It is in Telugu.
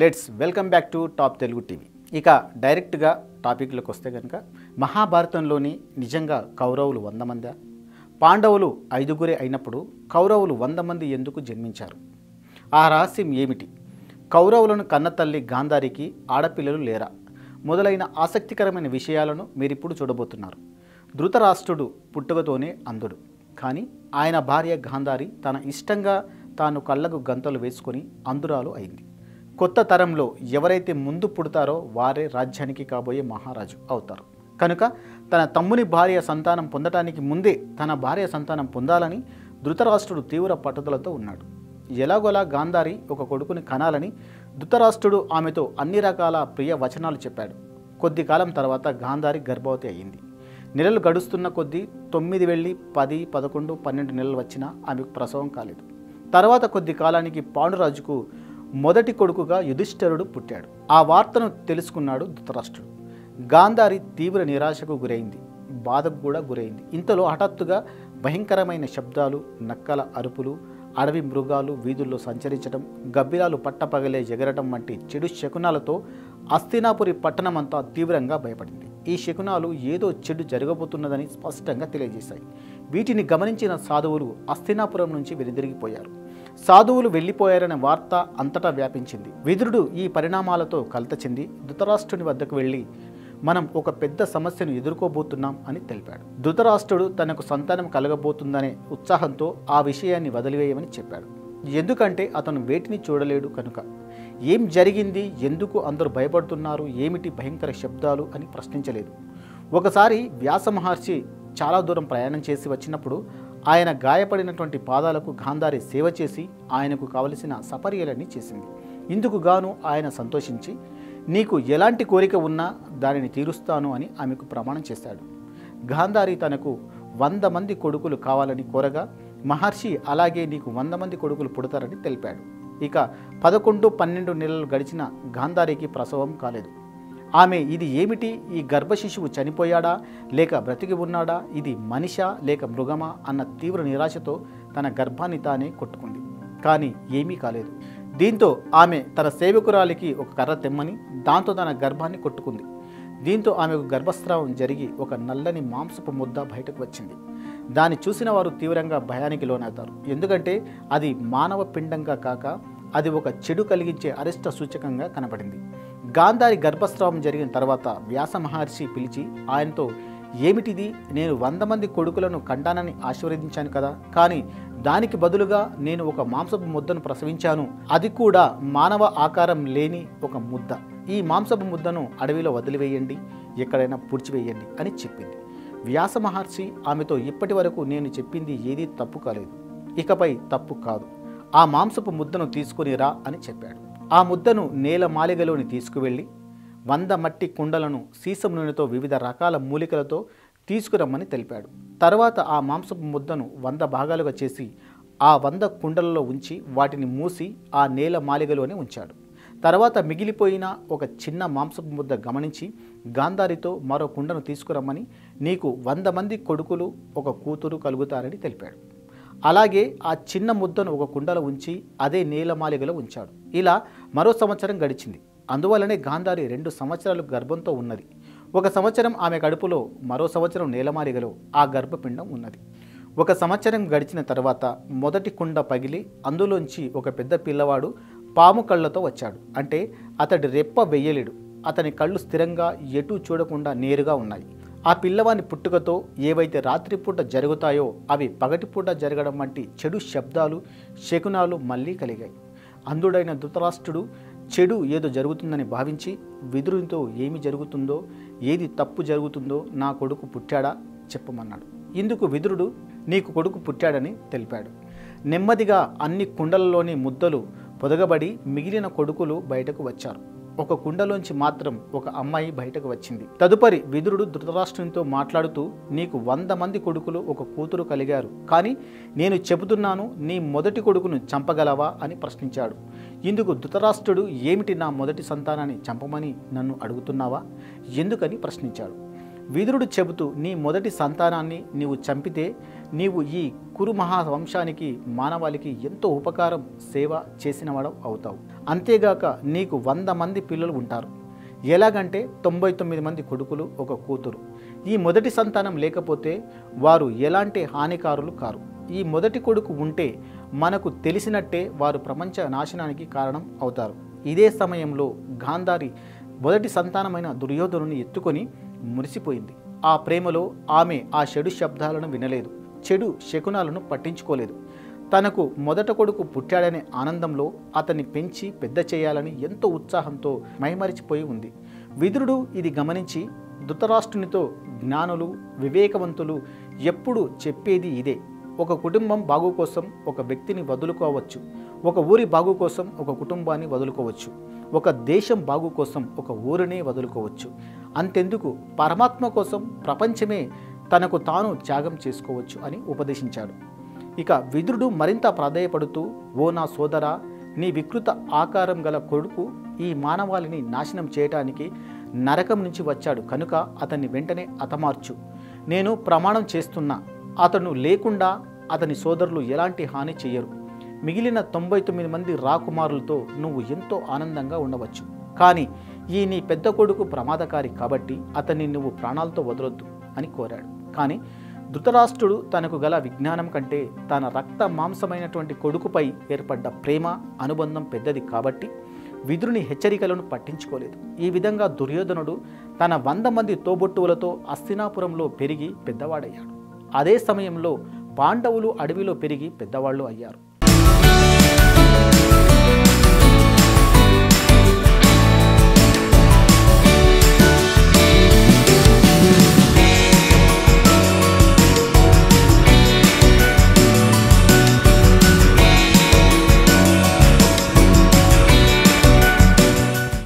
Let's welcome back to top Telugu TV. ఇక డైరెక్ట్గా టాపిక్లోకి వస్తే కనుక మహాభారతంలోని నిజంగా కౌరవులు 100 మంది, పాండవులు 5గురే అయినప్పుడు కౌరవులు 100 మంది ఎందుకు జన్మించారు? ఆ రహస్యం ఏమిటి? కౌరవులను కన్నతల్లి గాంధారికి ఆడపిల్లలు లేరా? మొదలైన ఆసక్తికరమైన విషయాలను మీరిప్పుడు చూడబోతున్నారు. ధృతరాష్ట్రుడు పుట్టుకతోనే అంధుడు, కానీ ఆయన భార్య గాంధారి తన ఇష్టంగా తాను కళ్ళకు గంతలు వేసుకొని అంధురాలు అయింది. కొత్త తరంలో ఎవరైతే ముందు పుడతారో వారే రాజ్యానికి కాబోయే మహారాజు అవుతారు. కనుక తన తమ్ముని భార్య సంతానం పొందటానికి ముందే తన భార్య సంతానం పొందాలని ధృతరాష్ట్రుడు తీవ్ర పట్టుదలతో ఉన్నాడు. ఎలాగోలా గాంధారి ఒక కొడుకుని కనాలని ధృతరాష్ట్రుడు ఆమెతో అన్ని రకాల ప్రియ వచనాలు చెప్పాడు. కొద్ది కాలం తర్వాత గాంధారి గర్భవతి అయ్యింది. నెలలు గడుస్తున్న కొద్దీ 9 వెళ్ళి 10, 11, 12 నెలలు వచ్చినా ఆమెకు ప్రసవం కాలేదు. తర్వాత కొద్ది కాలానికి పాండురాజుకు మొదటి కొడుకుగా యుధిష్ఠిరుడు పుట్టాడు. ఆ వార్తను తెలుసుకున్నాడు ధృతరాష్ట్రుడు. గాంధారి తీవ్ర నిరాశకు గురైంది, బాధకు కూడా గురైంది. ఇంతలో హఠాత్తుగా భయంకరమైన శబ్దాలు, నక్కల అరుపులు, అడవి మృగాలు వీధుల్లో సంచరించడం, గబ్బిలాలు పట్టపగలే ఎగరడం వంటి చెడు శకునాలతో హస్తినాపురి పట్టణమంతా తీవ్రంగా భయపడింది. ఈ శకునాలు ఏదో చెడు జరగబోతున్నదని స్పష్టంగా తెలియజేశాయి. వీటిని గమనించిన సాధువులు హస్తినాపురం నుంచి వెనుదిరిగిపోయారు. సాధువులు వెళ్ళిపోయారనే వార్త అంతటా వ్యాపించింది. విదురుడు ఈ పరిణామాలతో కలత చెంది ధృతరాష్ట్రుని వద్దకు వెళ్ళి మనం ఒక పెద్ద సమస్యను ఎదుర్కోబోతున్నాం అని తెలిపాడు. ధృతరాష్ట్రుడు తనకు సంతానం కలగబోతుందనే ఉత్సాహంతో ఆ విషయాన్ని వదిలివేయమని చెప్పాడు. ఎందుకంటే అతను వేటిని చూడలేడు కనుక. ఏం జరిగింది, ఎందుకు అందరూ భయపడుతున్నారు, ఏమిటి భయంకర శబ్దాలు అని ప్రశ్నించలేదు. ఒకసారి వ్యాస మహర్షి చాలా దూరం ప్రయాణం చేసి వచ్చినప్పుడు ఆయన గాయపడినటువంటి పాదాలకు గాంధారి సేవ చేసి ఆయనకు కావలసిన సపర్యలన్నీ చేసింది. ఇందుకు గాను ఆయన సంతోషించి నీకు ఎలాంటి కోరిక ఉన్నా దానిని తీరుస్తాను అని ఆమెకు ప్రమాణం చేశాడు. గాంధారి తనకు 100 మంది కొడుకులు కావాలని కోరగా మహర్షి అలాగే నీకు 100 మంది కొడుకులు పుడతారని తెలిపాడు. ఇక 11, 12 నెలలు గడిచిన గాంధారికి ప్రసవం కాలేదు. ఆమె ఇది ఏమిటి, ఈ గర్భశిశువు చనిపోయాడా లేక బ్రతికి ఉన్నాడా, ఇది మనిషా లేక మృగమా అన్న తీవ్ర నిరాశతో తన గర్భాన్ని తానే కొట్టుకుంది. కానీ ఏమీ కాలేదు. దీంతో ఆమె తన సేవకురాలికి ఒక కర్ర తెమ్మని దాంతో తన గర్భాన్ని కొట్టుకుంది. దీంతో ఆమెకు గర్భస్రావం జరిగి ఒక నల్లని మాంసపు ముద్ద బయటకు వచ్చింది. దాన్ని చూసిన వారు తీవ్రంగా భయానికి లోనవుతారు. ఎందుకంటే అది మానవ పిండంగా కాక అది ఒక చెడు కలిగించే అరిష్ట సూచకంగా కనబడింది. గాంధారి గర్భస్రావం జరిగిన తర్వాత వ్యాస మహర్షి పిలిచి ఆయనతో ఏమిటిది, నేను 100 మంది కొడుకులను కంటానని ఆశీర్వదించాను కదా, కానీ దానికి బదులుగా నేను ఒక మాంసపు ముద్దను ప్రసవించాను, అది కూడా మానవ ఆకారం లేని ఒక ముద్ద. ఈ మాంసపు ముద్దను అడవిలో వదిలివేయండి, ఎక్కడైనా పూడ్చివేయండి అని చెప్పింది. వ్యాస మహర్షి ఆమెతో ఇప్పటి వరకు నేను చెప్పింది ఏదీ తప్పు కాలేదు, ఇకపై తప్పు కాదు, ఆ మాంసపు ముద్దను తీసుకుని రా అని చెప్పాడు. ఆ ముద్దను నేల మాలిగలోని తీసుకువెళ్ళి 100 మట్టి కుండలను సీసం నూనెతో వివిధ రకాల మూలికలతో తీసుకురమ్మని తెలిపాడు. తర్వాత ఆ మాంసపు ముద్దను 100 భాగాలుగా చేసి ఆ 100 కుండలలో ఉంచి వాటిని మూసి ఆ నేల మాలిగలోనే ఉంచాడు. తర్వాత మిగిలిపోయిన ఒక చిన్న మాంసపు ముద్ద గమనించి గాంధారితో మరో కుండను తీసుకురమ్మని, నీకు 100 మంది కొడుకులు ఒక కూతురు కలుగుతారని తెలిపాడు. అలాగే ఆ చిన్న ముద్దను ఒక కుండలో ఉంచి అదే నేలమాలిగలో ఉంచాడు. ఇలా మరో సంవత్సరం గడిచింది. అందువల్లనే గాంధారి 2 సంవత్సరాలు గర్భంతో ఉన్నది. 1 సంవత్సరం ఆమె కడుపులో, మరో సంవత్సరం నేలమాలిగలో ఆ గర్భపిండం ఉన్నది. 1 సంవత్సరం గడిచిన తర్వాత మొదటి కుండ పగిలి అందులోంచి ఒక పెద్ద పిల్లవాడు పాము కళ్ళతో వచ్చాడు. అంటే అతడి రెప్ప వెయ్యలేడు. అతని కళ్ళు స్థిరంగా ఎటూ చూడకుండా నేరుగా ఉన్నాయి. ఆ పిల్లవాని పుట్టుకతో ఏవైతే రాత్రిపూట జరుగుతాయో అవి పగటిపూట జరగడం వంటి చెడు శబ్దాలు, శకునాలు మళ్ళీ కలిగాయి. అంధుడైన ధృతరాష్ట్రుడు చెడు ఏదో జరుగుతుందని భావించి విదురునితో ఏమి జరుగుతుందో, ఏది తప్పు జరుగుతుందో నా కొడుకు పుట్టాడా చెప్పమన్నాడు. ఇందుకు విదురుడు నీకు కొడుకు పుట్టాడని తెలిపాడు. నెమ్మదిగా అన్ని కుండలలోని ముద్దలు పొదగబడి మిగిలిన కొడుకులు బయటకు వచ్చారు. ఒక కుండలోంచి మాత్రం ఒక అమ్మాయి బయటకు వచ్చింది. తదుపరి విదురుడు ధృతరాష్ట్రునితో మాట్లాడుతూ నీకు 100 మంది కొడుకులు ఒక కూతురు కలిగారు, కానీ నేను చెబుతున్నాను, నీ మొదటి కొడుకును చంపగలవా అని ప్రశ్నించాడు. ఇందుకు ధృతరాష్ట్రుడు ఏమిటి, నా మొదటి సంతానాన్ని చంపమని నన్ను అడుగుతున్నావా, ఎందుకని ప్రశ్నించాడు. విదురుడు చెబుతూ, నీ మొదటి సంతానాన్ని నీవు చంపితే నీవు ఈ కురు మహావంశానికి మానవాళికి ఎంతో ఉపకారం సేవ చేసినవాడు అవుతావు. అంతేగాక నీకు 100 మంది పిల్లలు ఉంటారు. ఎలాగంటే 99 మంది కొడుకులు, ఒక కూతురు. ఈ మొదటి సంతానం లేకపోతే వారు ఎలాంటి హానికారులు కారు. ఈ మొదటి కొడుకు ఉంటే మనకు తెలిసినట్టే వారు ప్రపంచ నాశనానికి కారణం అవుతారు. ఇదే సమయంలో గాంధారి మొదటి సంతానమైన దుర్యోధనుని ఎత్తుకొని మురిసిపోయింది. ఆ ప్రేమలో ఆమె ఆ చెడు శబ్దాలను వినలేదు, చెడు శకునాలను పట్టించుకోలేదు. తనకు మొదట కొడుకు పుట్టాడనే ఆనందంలో అతన్ని పెంచి పెద్ద చేయాలని ఎంతో ఉత్సాహంతో మైమరిచిపోయి ఉంది. విదురుడు ఇది గమనించి ధృతరాష్ట్రునితో, జ్ఞానులు, వివేకవంతులు ఎప్పుడు చెప్పేది ఇదే. ఒక కుటుంబం బాగు కోసం ఒక వ్యక్తిని వదులుకోవచ్చు, ఒక ఊరి బాగు కోసం ఒక కుటుంబాన్ని వదులుకోవచ్చు, ఒక దేశం బాగు కోసం ఒక ఊరినే వదులుకోవచ్చు. అంతెందుకు, పరమాత్మ కోసం ప్రపంచమే తనకు తాను త్యాగం చేసుకోవచ్చు అని ఉపదేశించాడు. ఇక విదురుడు మరింత ప్రాధేయపడుతూ, ఓ నా సోదరా, నీ వికృత ఆకారం గల కొడుకు ఈ మానవాళిని నాశనం చేయటానికి నరకం నుంచి వచ్చాడు కనుక అతన్ని వెంటనే హతమార్చు. నేను ప్రమాణం చేస్తున్నా, అతను లేకుండా అతని సోదరులు ఎలాంటి హాని చెయ్యరు. మిగిలిన 99 మంది రాకుమారులతో నువ్వు ఎంతో ఆనందంగా ఉండవచ్చు. కానీ ఈ నీ పెద్ద కొడుకు ప్రమాదకారి కాబట్టి అతన్ని నువ్వు ప్రాణాలతో వదలొద్దు అని కోరాడు. కానీ ధృతరాష్ట్రుడు తనకు గల విజ్ఞానం కంటే తన రక్త మాంసమైనటువంటి కొడుకుపై ఏర్పడ్డ ప్రేమ, అనుబంధం పెద్దది కాబట్టి విదురుని హెచ్చరికలను పట్టించుకోలేదు. ఈ విధంగా దుర్యోధనుడు తన 100 మంది తోబుట్టువులతో హస్తినాపురంలో పెరిగి పెద్దవాడయ్యాడు. అదే సమయంలో పాండవులు అడవిలో పెరిగి పెద్దవాళ్ళు అయ్యారు.